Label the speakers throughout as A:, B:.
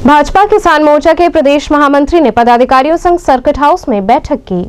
A: भाजपा किसान मोर्चा के प्रदेश महामंत्री ने पदाधिकारियों संग सर्किट हाउस में बैठक की।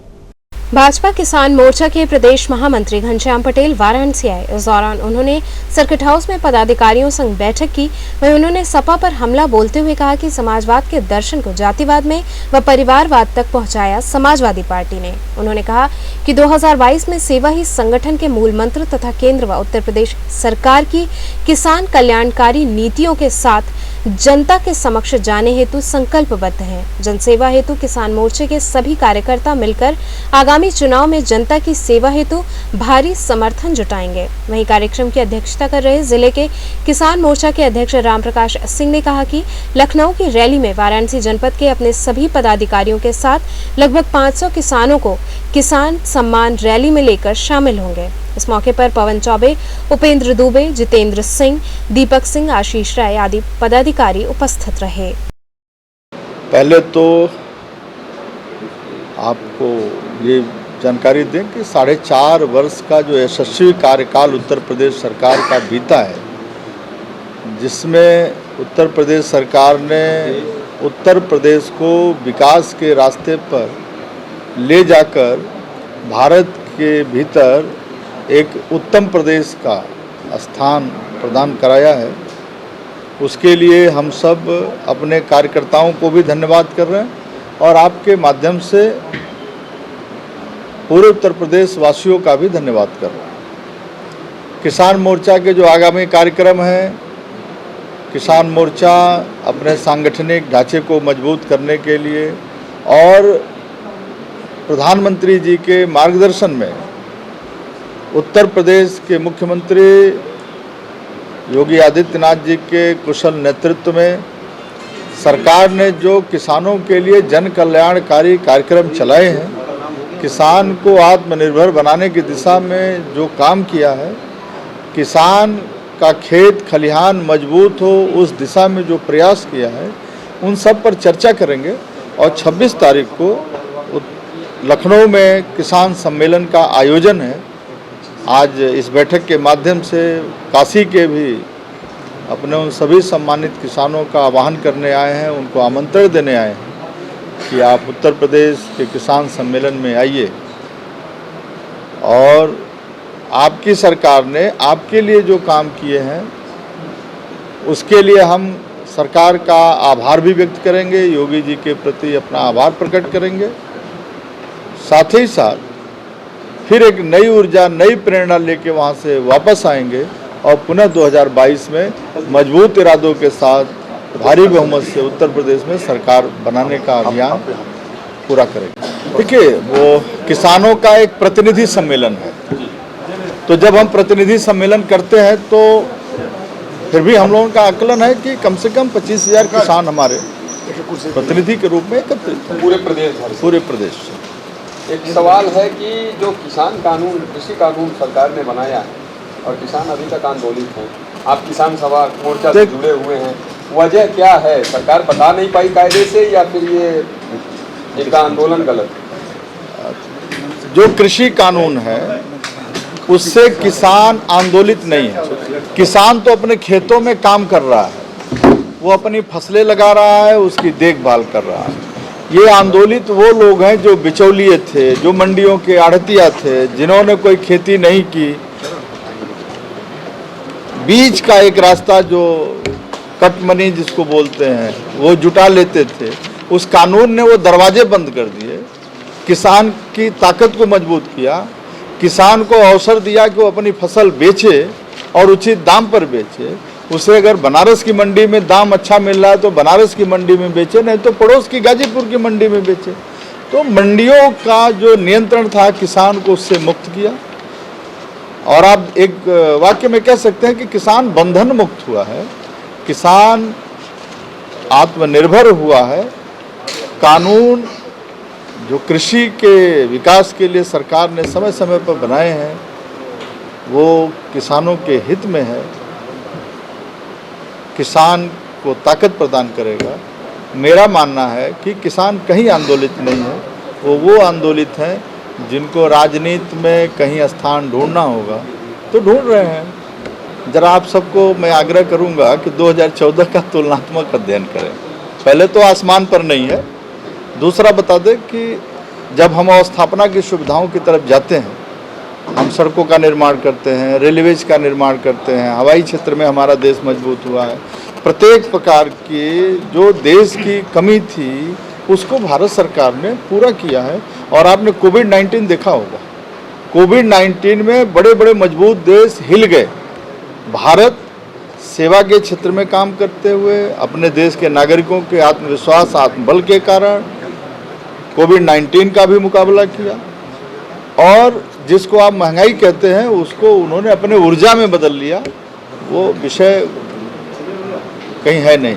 A: भाजपा किसान मोर्चा के प्रदेश महामंत्री घनश्याम पटेल वाराणसी आए। इस दौरान उन्होंने सर्किट हाउस में पदाधिकारियों संग बैठक की। वहीं उन्होंने सपा पर हमला बोलते हुए कहा कि समाजवाद के दर्शन को जातिवाद में व परिवारवाद तक पहुंचाया समाजवादी पार्टी ने। उन्होंने कहा कि 2022 में सेवा ही संगठन के मूल मंत्र तथा केंद्र व उत्तर प्रदेश सरकार की किसान कल्याणकारी नीतियों के साथ जनता के समक्ष जाने हेतु संकल्पबद्ध है। जनसेवा हेतु किसान मोर्चे के सभी कार्यकर्ता मिलकर आगामी चुनाव में जनता की सेवा हेतु भारी समर्थन जुटाएंगे। वहीं कार्यक्रम की अध्यक्षता कर रहे जिले के किसान मोर्चा के अध्यक्ष रामप्रकाश सिंह ने कहा कि लखनऊ की रैली में वाराणसी जनपद के अपने सभी पदाधिकारियों के साथ लगभग 500 किसानों को किसान सम्मान रैली में लेकर शामिल होंगे। इस मौके पर पवन चौबे, उपेंद्र दुबे, जितेंद्र सिंह, दीपक सिंह, आशीष राय आदि पदाधिकारी उपस्थित रहे।
B: पहले तो आपको ये जानकारी दें कि 4.5 वर्ष का जो यशस्वी कार्यकाल उत्तर प्रदेश सरकार का बीता है, जिसमें उत्तर प्रदेश सरकार ने उत्तर प्रदेश को विकास के रास्ते पर ले जाकर भारत के भीतर एक उत्तम प्रदेश का स्थान प्रदान कराया है। उसके लिए हम सब अपने कार्यकर्ताओं को भी धन्यवाद कर रहे हैं और आपके माध्यम से पूरे उत्तर प्रदेश वासियों का भी धन्यवाद कर रहे हैं। किसान मोर्चा के जो आगामी कार्यक्रम हैं, किसान मोर्चा अपने सांगठनिक ढांचे को मजबूत करने के लिए और प्रधानमंत्री जी के मार्गदर्शन में उत्तर प्रदेश के मुख्यमंत्री योगी आदित्यनाथ जी के कुशल नेतृत्व में सरकार ने जो किसानों के लिए जन कल्याणकारी कार्यक्रम चलाए हैं, किसान को आत्मनिर्भर बनाने की दिशा में जो काम किया है, किसान का खेत खलिहान मजबूत हो उस दिशा में जो प्रयास किया है, उन सब पर चर्चा करेंगे। और 26 तारीख को लखनऊ में किसान सम्मेलन का आयोजन है। आज इस बैठक के माध्यम से काशी के भी अपने उन सभी सम्मानित किसानों का आह्वान करने आए हैं, उनको आमंत्रण देने आए हैं कि आप उत्तर प्रदेश के किसान सम्मेलन में आइए और आपकी सरकार ने आपके लिए जो काम किए हैं उसके लिए हम सरकार का आभार भी व्यक्त करेंगे, योगी जी के प्रति अपना आभार प्रकट करेंगे। साथ ही साथ फिर एक नई ऊर्जा, नई प्रेरणा लेके वहाँ से वापस आएंगे और पुनः 2022 में मजबूत इरादों के साथ भारी बहुमत से उत्तर प्रदेश में सरकार बनाने का अभियान पूरा करेंगे। देखिए, वो किसानों का एक प्रतिनिधि सम्मेलन है, तो जब हम प्रतिनिधि सम्मेलन करते हैं तो फिर भी हम लोगों का आकलन है कि कम से कम 25,000 किसान हमारे प्रतिनिधि के रूप में एकत्रित पूरे प्रदेश से।
C: एक सवाल है कि जो किसान कानून, कृषि कानून सरकार ने बनाया है और किसान अभी तक आंदोलित हैं, आप किसान सभा मोर्चा से जुड़े हुए हैं, वजह क्या है? सरकार बता नहीं पाई कायदे से या फिर ये इनका आंदोलन गलत?
B: जो कृषि कानून है उससे किसान आंदोलित नहीं है। किसान तो अपने खेतों में काम कर रहा है, वो अपनी फसलें लगा रहा है, उसकी देखभाल कर रहा है। ये आंदोलित वो लोग हैं जो बिचौलिए थे, जो मंडियों के आढ़तिया थे, जिन्होंने कोई खेती नहीं की, बीच का एक रास्ता जो कट मनी जिसको बोलते हैं वो जुटा लेते थे। उस कानून ने वो दरवाजे बंद कर दिए, किसान की ताकत को मजबूत किया, किसान को अवसर दिया कि वो अपनी फसल बेचे और उचित दाम पर बेचे। उसे अगर बनारस की मंडी में दाम अच्छा मिल रहा है तो बनारस की मंडी में बेचे, नहीं तो पड़ोस की गाजीपुर की मंडी में बेचे। तो मंडियों का जो नियंत्रण था किसान को उससे मुक्त किया। और आप एक वाक्य में कह सकते हैं कि किसान बंधन मुक्त हुआ है, किसान आत्मनिर्भर हुआ है। कानून जो कृषि के विकास के लिए सरकार ने समय समय पर बनाए हैं वो किसानों के हित में है, किसान को ताकत प्रदान करेगा। मेरा मानना है कि किसान कहीं आंदोलित नहीं है, वो आंदोलित हैं जिनको राजनीति में कहीं स्थान ढूंढना होगा तो ढूंढ रहे हैं। जरा आप सबको मैं आग्रह करूंगा कि 2014 का तुलनात्मक अध्ययन करें। पहले तो आसमान पर नहीं है, दूसरा बता दें कि जब हम अवस्थापना की सुविधाओं की तरफ जाते हैं, हम सड़कों का निर्माण करते हैं, रेलवेज का निर्माण करते हैं, हवाई क्षेत्र में हमारा देश मजबूत हुआ है। प्रत्येक प्रकार की जो देश की कमी थी उसको भारत सरकार ने पूरा किया है। और आपने कोविड-19 देखा होगा, कोविड-19 में बड़े बड़े मजबूत देश हिल गए। भारत सेवा के क्षेत्र में काम करते हुए अपने देश के नागरिकों के आत्मविश्वास, आत्मबल के कारण कोविड-19 का भी मुकाबला किया, और जिसको आप महंगाई कहते हैं उसको उन्होंने अपने ऊर्जा में बदल लिया। वो विषय कहीं है नहीं।